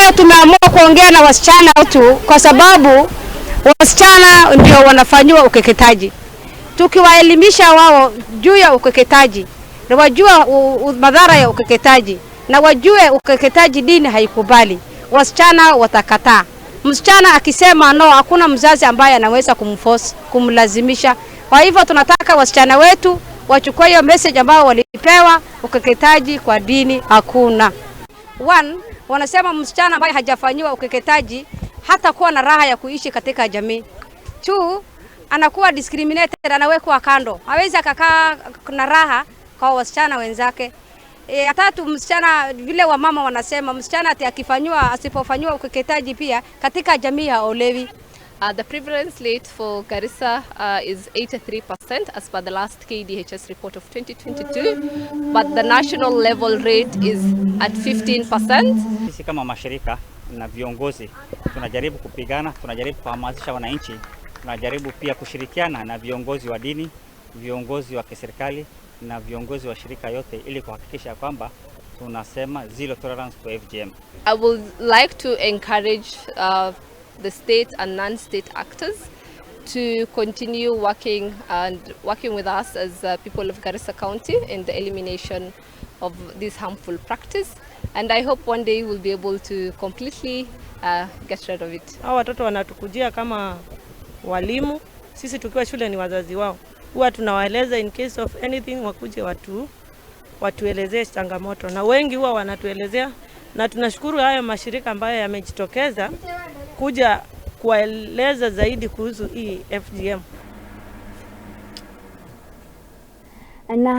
Leo tumeamua kuongea na wasichana wetu kwa sababu wasichana ndio wanafanywa ukeketaji. Tukiwaelimisha wao juu ya ukeketaji, na wajua madhara ya ukeketaji, na wajue ukeketaji dini haikubali, wasichana watakataa. Msichana akisema no, hakuna mzazi ambaye anaweza kumforce, kumlazimisha. Kwa hivyo tunataka wasichana wetu wachukue hiyo message ambao walipewa, ukeketaji kwa dini hakuna. One, wanasema msichana ambaye hajafanywa ukeketaji hata kuwa na raha ya kuishi katika jamii. Two, anakuwa discriminated, anawekwa kando. Hawezi akakaa na raha kwa wasichana wenzake. Tatu, msichana vile wamama wanasema msichana asipofanywa ukeketaji pia katika jamii haolewi. The prevalence rate for Garissa is 83% as per the last KDHS report of 2022, but the national level rate is at 15%. Sisi kama mashirika na viongozi tunajaribu kupigana, tunajaribu kuhamasisha wananchi, tunajaribu pia kushirikiana na viongozi wa dini, viongozi wa kiserikali na viongozi wa shirika yote ili kuhakikisha kwamba tunasema zero tolerance for FGM. I would like to encourage the state and non-state actors to continue working with us as people of Garissa County in the elimination of this harmful practice, and I hope one day we'll be able to completely get rid of it. Hao watoto wanatukujia kama walimu, sisi tukiwa shule ni wazazi wao. Huwa tunawaeleza in case of anything wakuje watuelezee changamoto, na wengi huwa wanatuelezea, na tunashukuru haya mashirika ambayo yamejitokeza kuja kueleza zaidi kuhusu hii FGM. Na